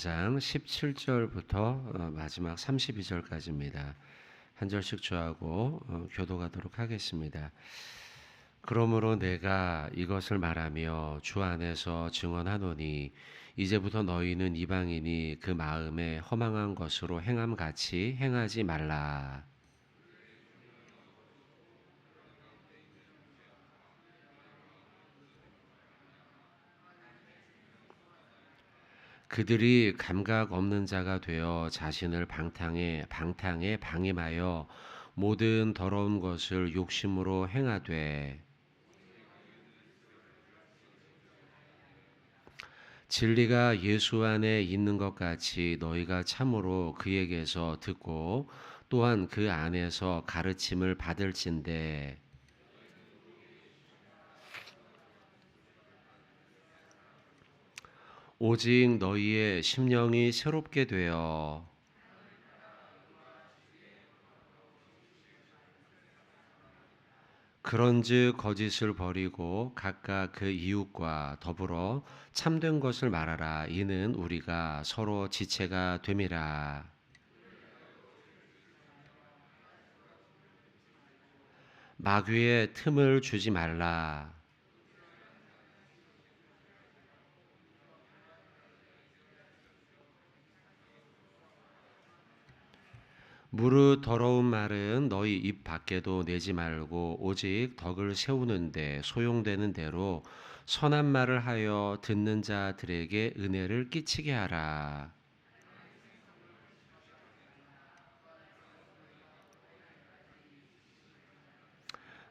장 17절부터 마지막 32절까지입니다. 한 절씩 주하고 교독하도록 하겠습니다. 그러므로 내가 이것을 말하며 주 안에서 증언하노니 이제부터 너희는 이방인이 그 마음에 허망한 것으로 행함같이 행하지 말라. 그들이 감각 없는 자가 되어 자신을 방탕에 방임하여 모든 더러운 것을 욕심으로 행하되 진리가 예수 안에 있는 것 같이 너희가 참으로 그에게서 듣고 또한 그 안에서 가르침을 받을진대. 오직 너희의 심령이 새롭게 되어 그런즉 거짓을 버리고 각각 그 이웃과 더불어 참된 것을 말하라. 이는 우리가 서로 지체가 됨이라. 마귀의 틈을 주지 말라. 무릇 더러운 말은 너희 입 밖에도 내지 말고 오직 덕을 세우는데 소용되는 대로 선한 말을 하여 듣는 자들에게 은혜를 끼치게 하라.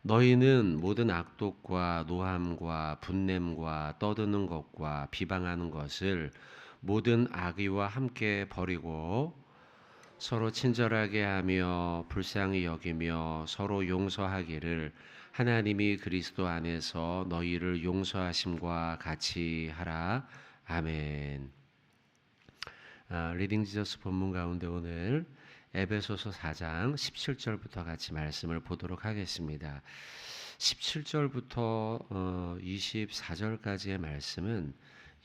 너희는 모든 악독과 노함과 분냄과 떠드는 것과 비방하는 것을 모든 악의와 함께 버리고 서로 친절하게 하며 불쌍히 여기며 서로 용서하기를 하나님이 그리스도 안에서 너희를 용서하심과 같이 하라. 아멘. 리딩 지저스 본문 가운데 오늘 에베소서 4장 17절부터 같이 말씀을 보도록 하겠습니다. 17절부터 24절까지의 말씀은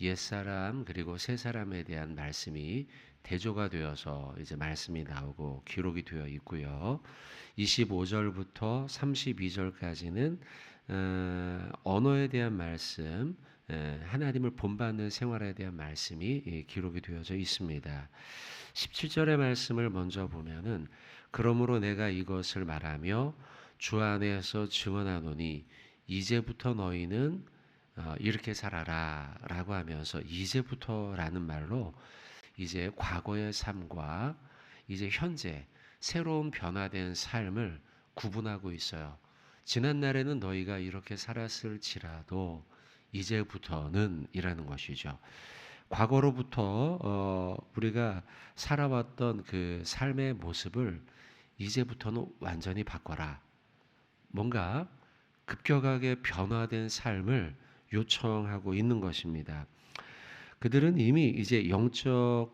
옛사람 그리고 새사람에 대한 말씀이 대조가 되어서 이제 말씀이 나오고 기록이 되어 있고요. 25절부터 32절까지는 언어에 대한 말씀, 하나님을 본받는 생활에 대한 말씀이 기록이 되어져 있습니다. 17절의 말씀을 먼저 보면은 그러므로 내가 이것을 말하며 주 안에서 증언하노니 이제부터 너희는 이렇게 살아라 라고 하면서 이제부터라는 말로 이제 과거의 삶과 이제 현재 새로운 변화된 삶을 구분하고 있어요. 지난 날에는 너희가 이렇게 살았을지라도 이제부터는 이라는 것이죠. 과거로부터 우리가 살아왔던 그 삶의 모습을 이제부터는 완전히 바꿔라. 뭔가 급격하게 변화된 삶을 요청하고 있는 것입니다. 그들은 이미 이제 영적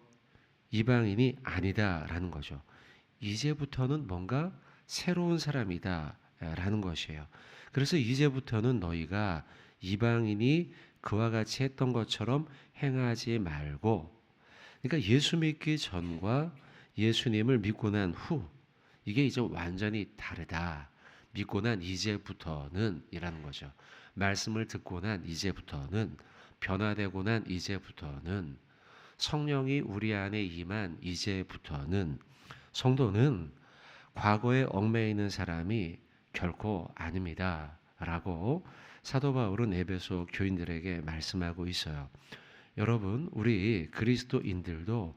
이방인이 아니다라는 거죠. 이제부터는 뭔가 새로운 사람이다라는 것이에요. 그래서 이제부터는 너희가 이방인이 그와 같이 했던 것처럼 행하지 말고, 그러니까 예수 믿기 전과 예수님을 믿고 난 후, 이게 이제 완전히 다르다. 믿고 난 이제부터는 이라는 거죠. 말씀을 듣고 난 이제부터는, 변화되고 난 이제부터는, 성령이 우리 안에 임한 이제부터는, 성도는 과거에 얽매여 있는 사람이 결코 아닙니다. 라고 사도 바울은 에베소 교인들에게 말씀하고 있어요. 여러분, 우리 그리스도인들도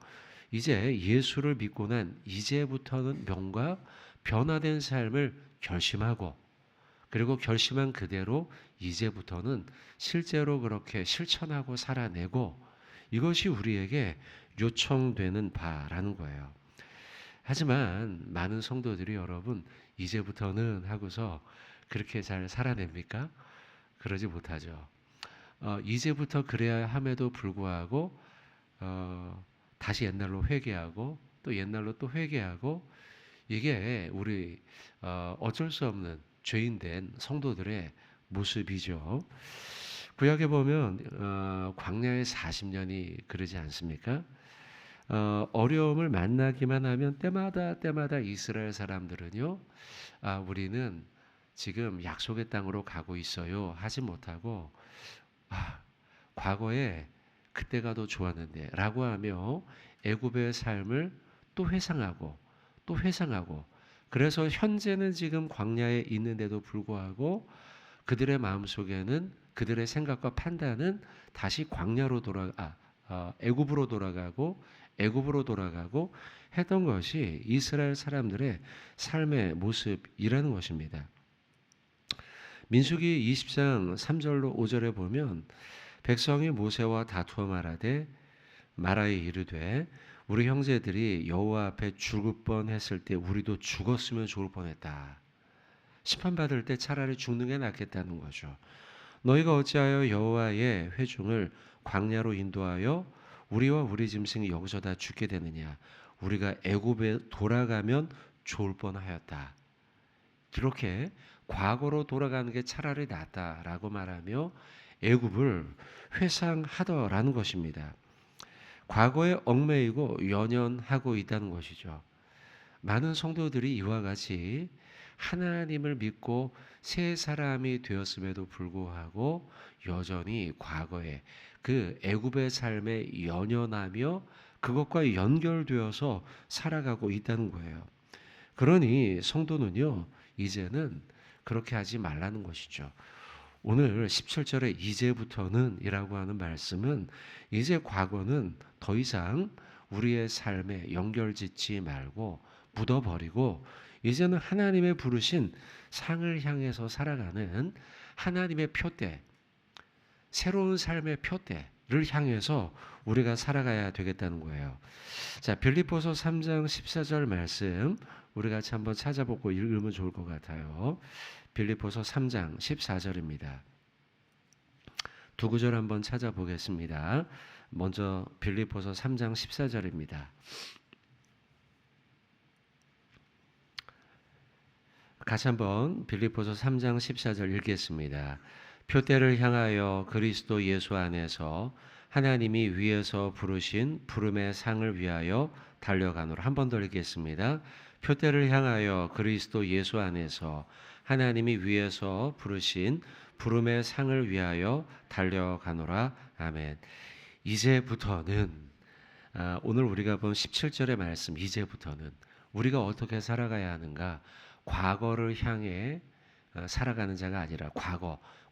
이제 예수를 믿고 난 이제부터는 뭔가 변화된 삶을 결심하고, 그리고 결심한 그대로 이제부터는 실제로 그렇게 실천하고 살아내고, 이것이 우리에게 요청되는 바라는 거예요. 하지만 많은 성도들이 여러분 이제부터는 하고서 그렇게 잘 살아냅니까? 그러지 못하죠. 이제부터 그래야 함에도 불구하고 다시 옛날로 회개하고 또 옛날로 또 회개하고, 이게 우리 어쩔 수 없는 죄인된 성도들의 모습이죠. 구약에 보면 광야의 40년이 그러지 않습니까? 어려움을 만나기만 하면 때마다 이스라엘 사람들은요, 우리는 지금 약속의 땅으로 가고 있어요 하지 못하고, 아, 과거에 그때가 더 좋았는데 라고 하며 애굽의 삶을 또 회상하고 또 회상하고, 그래서 현재는 지금 광야에 있는데도 불구하고 그들의 마음속에는, 그들의 생각과 판단은 다시 광야로 애굽으로 돌아가고 애굽으로 돌아가고 했던 것이 이스라엘 사람들의 삶의 모습이라는 것입니다. 민수기 20장 3절로 5절에 보면, 백성이 모세와 다투어 말하되 이르되 우리 형제들이 여호와 앞에 죽을 뻔했을 때 우리도 죽었으면 좋을 뻔했다. 심판받을 때 차라리 죽는 게 낫겠다는 거죠. 너희가 어찌하여 여호와의 회중을 광야로 인도하여 우리와 우리 짐승이 여기서 다 죽게 되느냐. 우리가 애굽에 돌아가면 좋을 뻔하였다. 이렇게 과거로 돌아가는 게 차라리 낫다라고 말하며 애굽을 회상하더라는 것입니다. 과거에 얽매이고 연연하고 있다는 것이죠. 많은 성도들이 이와 같이 하나님을 믿고 새 사람이 되었음에도 불구하고 여전히 과거에 그 애굽의 삶에 연연하며 그것과 연결되어서 살아가고 있다는 거예요. 그러니 성도는요, 이제는 그렇게 하지 말라는 것이죠. 오늘 17절에 이제부터는 이라고 하는 말씀은, 이제 과거는 더 이상 우리의 삶에 연결짓지 말고 묻어버리고 이제는 하나님의 부르신 상을 향해서 살아가는 하나님의 표대, 새로운 삶의 표대를 향해서 우리가 살아가야 되겠다는 거예요. 자, 빌립보서 3장 14절 말씀 우리 같이 한번 찾아보고 읽으면 좋을 것 같아요. 빌립보서 3장 14절입니다. 두 구절 한번 찾아보겠습니다. 먼저 빌립보서 3장 14절입니다. 같이 한번 빌립보서 3장 14절 읽겠습니다. 표대를 향하여 그리스도 예수 안에서 하나님이 위에서 부르신 부름의 상을 위하여 달려가노라. 한 번 더 읽겠습니다. 표대를 향하여 그리스도 예수 안에서 하나님이 위에서 부르신 부름의 상을 위하여 달려가노라. 아멘. 이제부터는, 오늘 우리가 본 17절의 말씀, 이제부터는 우리가 어떻게 살아가야 하는가? 과거를 향해 살아가는 자가 아니라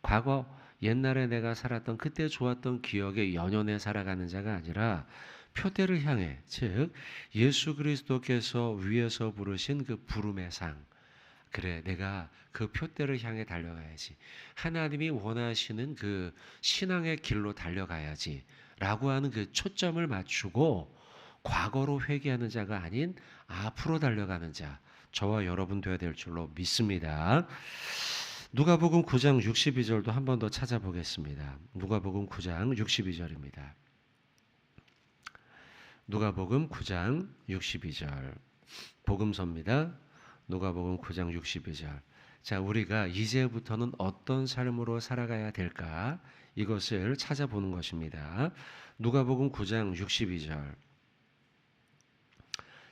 과거 옛날에 내가 살았던 그때 좋았던 기억에 연연해 살아가는 자가 아니라 표대를 향해, 즉 예수 그리스도께서 위에서 부르신 그 부름의 상, 그래 내가 그 표대를 향해 달려가야지, 하나님이 원하시는 그 신앙의 길로 달려가야지 라고 하는 그 초점을 맞추고 과거로 회개하는 자가 아닌 앞으로 달려가는 자, 저와 여러분 되어야 될 줄로 믿습니다. 누가복음 9장 62절도 한 번 더 찾아보겠습니다. 누가복음 9장 62절입니다. 누가복음 9장 62절 복음서입니다. 누가복음 9장 62절. 자, 우리가 이제부터는 어떤 삶으로 살아가야 될까? 이것을 찾아보는 것입니다. 누가복음 9장 62절.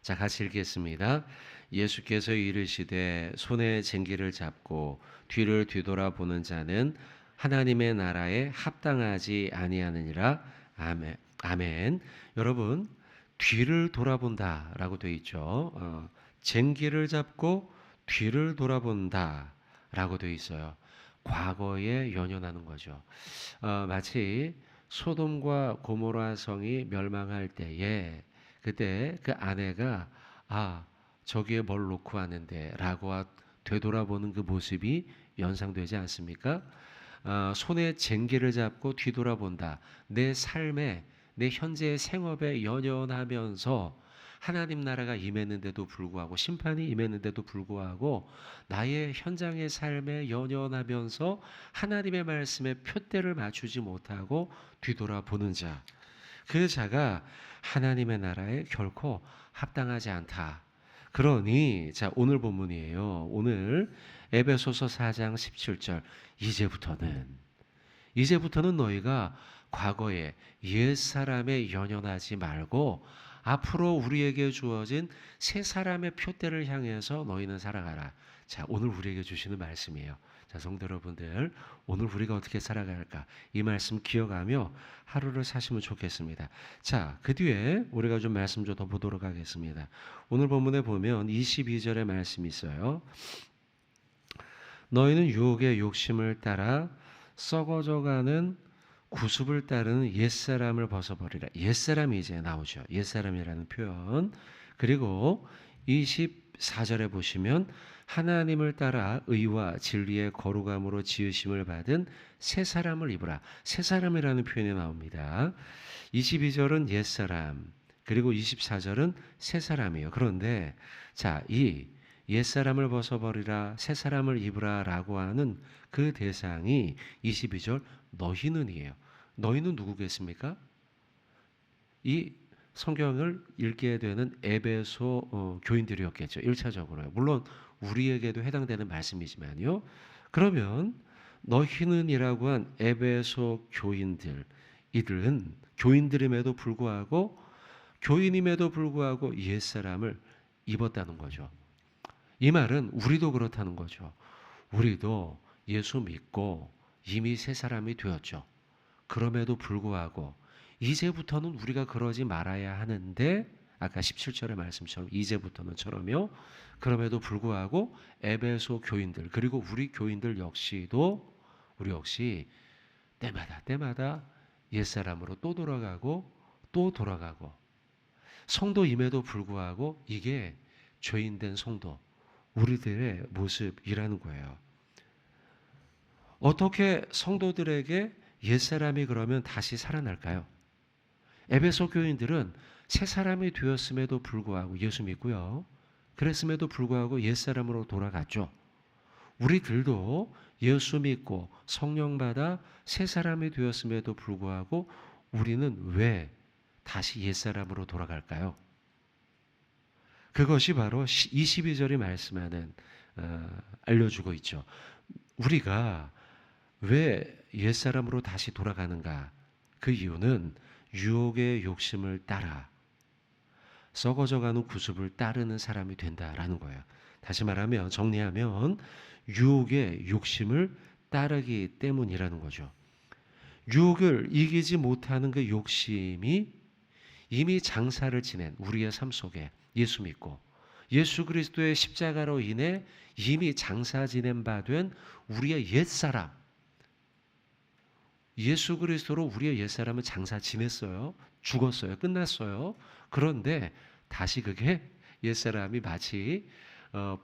자, 같이 읽겠습니다. 예수께서 이르시되 손에 쟁기를 잡고 뒤를 뒤돌아보는 자는 하나님의 나라에 합당하지 아니하느니라. 아멘. 아멘. 여러분, 뒤를 돌아본다라고 되어 있죠. 쟁기를 잡고 뒤를 돌아본다라고 되어 있어요. 과거에 연연하는 거죠. 마치 소돔과 고모라 성이 멸망할 때에 그때 그 아내가 저기에 뭘 놓고 왔는데 라고 되돌아보는 그 모습이 연상되지 않습니까? 손에 쟁기를 잡고 뒤돌아본다. 내 삶에, 내 현재의 생업에 연연하면서 하나님 나라가 임했는데도 불구하고, 심판이 임했는데도 불구하고 나의 현장의 삶에 연연하면서 하나님의 말씀에 표대를 맞추지 못하고 뒤돌아보는 자, 그 자가 하나님의 나라에 결코 합당하지 않다. 그러니 자, 오늘 본문이에요. 오늘 에베소서 4장 17절. 이제부터는 너희가 과거에 옛사람에 연연하지 말고 앞으로 우리에게 주어진 새 사람의 표대를 향해서 너희는 살아가라. 자, 오늘 우리에게 주시는 말씀이에요. 자, 성도 여러분들, 오늘 우리가 어떻게 살아갈까? 이 말씀 기억하며 하루를 사시면 좋겠습니다. 자, 그 뒤에 우리가 좀 말씀 좀 더 보도록 하겠습니다. 오늘 본문에 보면 22절의 말씀이 있어요. 너희는 유혹의 욕심을 따라 썩어져가는 구습을 따르는 옛사람을 벗어버리라. 옛사람이 이제 나오죠. 옛사람이라는 표현. 그리고 24절에 보시면 하나님을 따라 의와 진리의 거룩함으로 지으심을 받은 새 사람을 입으라. 새 사람이라는 표현이 나옵니다. 22절은 옛사람, 그리고 24절은 새 사람이에요. 그런데 자, 이 옛사람을 벗어버리라, 새 사람을 입으라 라고 하는 그 대상이 22절 너희는이에요. 너희는 누구겠습니까? 이 성경을 읽게 되는 에베소 교인들이었겠죠. 1차적으로요. 물론 우리에게도 해당되는 말씀이지만요. 그러면 너희는이라고 한 에베소 교인들, 이들은 교인들임에도 불구하고 교인임에도 불구하고 옛사람을 입었다는 거죠. 이 말은 우리도 그렇다는 거죠. 우리도 예수 믿고 이미 새 사람이 되었죠. 그럼에도 불구하고 이제부터는 우리가 그러지 말아야 하는데, 아까 17절의 말씀처럼 이제부터는처럼요. 그럼에도 불구하고 에베소 교인들, 그리고 우리 교인들 역시도 우리 역시 때마다 옛사람으로 또 돌아가고 또 돌아가고, 성도임에도 불구하고 이게 죄인된 성도, 우리들의 모습이라는 거예요. 어떻게 성도들에게 옛사람이 그러면 다시 살아날까요? 에베소 교인들은 새 사람이 되었음에도 불구하고 예수 믿고요. 그랬음에도 불구하고 옛사람으로 돌아갔죠. 우리들도 예수 믿고 성령 받아 새 사람이 되었음에도 불구하고 우리는 왜 다시 옛사람으로 돌아갈까요? 그것이 바로 22절이 말씀하는 알려주고 있죠. 우리가 왜 옛사람으로 다시 돌아가는가? 그 이유는 유혹의 욕심을 따라 썩어져가는 구습을 따르는 사람이 된다라는 거예요. 다시 말하면, 정리하면 유혹의 욕심을 따르기 때문이라는 거죠. 유혹을 이기지 못하는 그 욕심이 이미 장사를 지낸 우리의 삶 속에 예수 믿고 예수 그리스도의 십자가로 인해 이미 장사 지낸 바 된 우리의 옛사람, 예수 그리스도로 우리의 옛사람은 장사 지냈어요. 죽었어요. 끝났어요. 그런데 다시 그게 옛사람이 마치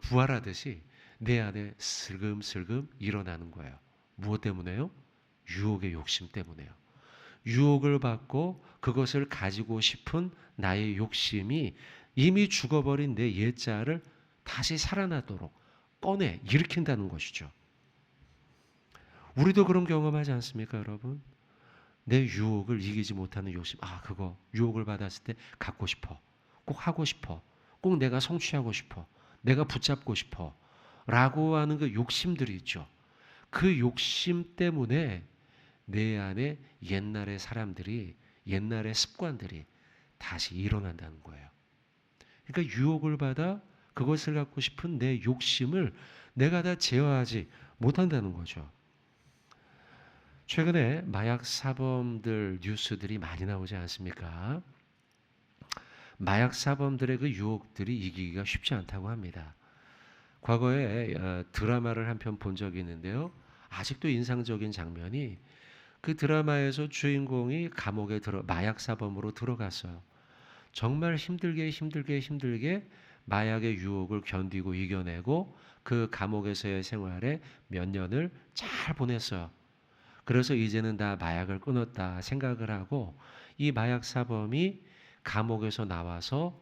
부활하듯이 내 안에 슬금슬금 일어나는 거예요. 무엇 때문에요? 유혹의 욕심 때문에요. 유혹을 받고 그것을 가지고 싶은 나의 욕심이 이미 죽어버린 내 옛자를 다시 살아나도록 꺼내 일으킨다는 것이죠. 우리도 그런 경험하지 않습니까, 여러분? 내 유혹을 이기지 못하는 욕심. 그거 유혹을 받았을 때 갖고 싶어. 꼭 하고 싶어. 꼭 내가 성취하고 싶어. 내가 붙잡고 싶어. 라고 하는 그 욕심들이 있죠. 그 욕심 때문에 내 안에 옛날의 사람들이, 옛날의 습관들이 다시 일어난다는 거예요. 그러니까 유혹을 받아 그것을 갖고 싶은 내 욕심을 내가 다 제어하지 못한다는 거죠. 최근에 마약 사범들 뉴스들이 많이 나오지 않습니까? 마약 사범들의 그 유혹들이 이기기가 쉽지 않다고 합니다. 과거에 드라마를 한 편 본 적이 있는데요. 아직도 인상적인 장면이, 그 드라마에서 주인공이 감옥에 마약 사범으로 들어갔어요. 정말 힘들게 마약의 유혹을 견디고 이겨내고 그 감옥에서의 생활에 몇 년을 잘 보냈어요. 그래서 이제는 다 마약을 끊었다 생각을 하고, 이 마약 사범이 감옥에서 나와서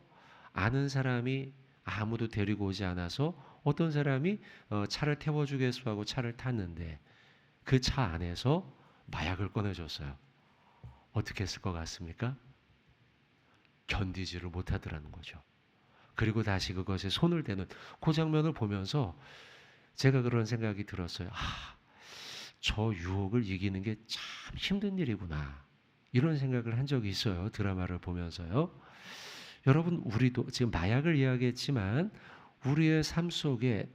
아는 사람이 아무도 데리고 오지 않아서 어떤 사람이 차를 태워주겠소 하고 차를 탔는데 그 차 안에서 마약을 꺼내줬어요. 어떻게 했을 것 같습니까? 견디지를 못하더라는 거죠. 그리고 다시 그것에 손을 대는 그 장면을 보면서 제가 그런 생각이 들었어요. 저 유혹을 이기는 게 참 힘든 일이구나. 이런 생각을 한 적이 있어요. 드라마를 보면서요. 여러분, 우리도 지금 마약을 이야기했지만 우리의 삶 속에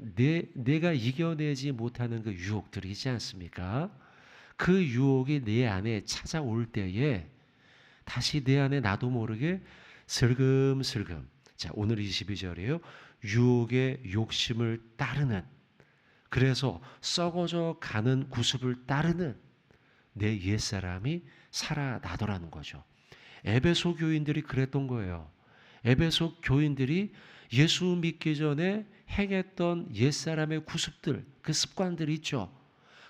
내가 이겨내지 못하는 그 유혹들이 있지 않습니까? 그 유혹이 내 안에 찾아올 때에 다시 내 안에 나도 모르게 슬금슬금, 자, 오늘 22절이에요. 유혹의 욕심을 따르는, 그래서 썩어져 가는 구습을 따르는 내 옛사람이 살아나더라는 거죠. 에베소 교인들이 그랬던 거예요. 에베소 교인들이 예수 믿기 전에 행했던 옛사람의 구습들, 그 습관들이 있죠.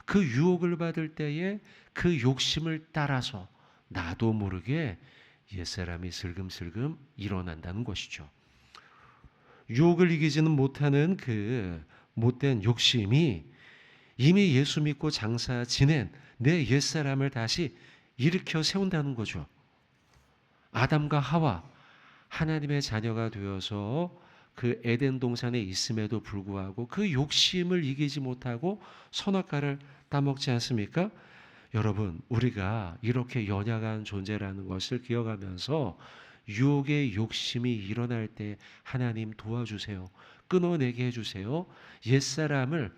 그 유혹을 받을 때에 그 욕심을 따라서 나도 모르게 옛사람이 슬금슬금 일어난다는 것이죠. 유혹을 이기지는 못하는 그 못된 욕심이 이미 예수 믿고 장사 지낸 내 옛사람을 다시 일으켜 세운다는 거죠. 아담과 하와, 하나님의 자녀가 되어서 그 에덴 동산에 있음에도 불구하고 그 욕심을 이기지 못하고 선악과를 따먹지 않습니까? 여러분, 우리가 이렇게 연약한 존재라는 것을 기억하면서 유혹의 욕심이 일어날 때 하나님 도와주세요. 끊어내게 해주세요. 옛사람을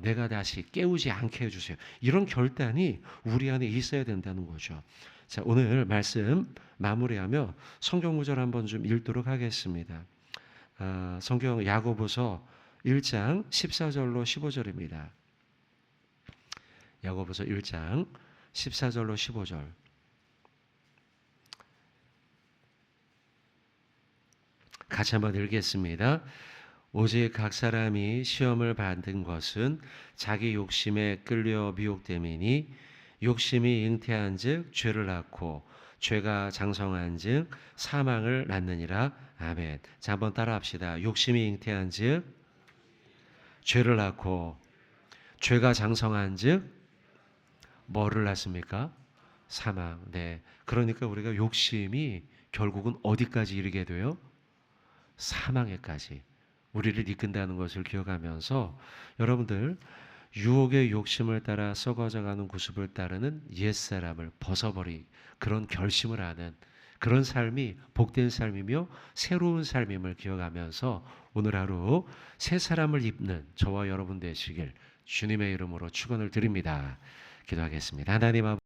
내가 다시 깨우지 않게 해주세요. 이런 결단이 우리 안에 있어야 된다는 거죠. 자, 오늘 말씀 마무리하며 성경 구절 한번 좀 읽도록 하겠습니다. 성경 야고보서 1장 14절로 15절입니다. 야고보서 1장 14절로 15절. 같이 한번 읽겠습니다. 오직 각 사람이 시험을 받은 것은 자기 욕심에 끌려 미혹됨이니 욕심이 잉태한즉 죄를 낳고 죄가 장성한즉 사망을 낳느니라. 아멘. 자, 한번 따라합시다. 욕심이 잉태한즉 죄를 낳고 죄가 장성한즉 뭐를 낳습니까? 사망. 네. 그러니까 우리가 욕심이 결국은 어디까지 이르게 돼요? 사망에까지 우리를 이끈다는 것을 기억하면서 여러분들 유혹의 욕심을 따라 썩어져가는 구습을 따르는 옛사람을 벗어버리 그런 결심을 하는 그런 삶이 복된 삶이며 새로운 삶임을 기억하면서 오늘 하루 새 사람을 입는 저와 여러분 되시길 주님의 이름으로 축원을 드립니다. 기도하겠습니다. 하나님 아버지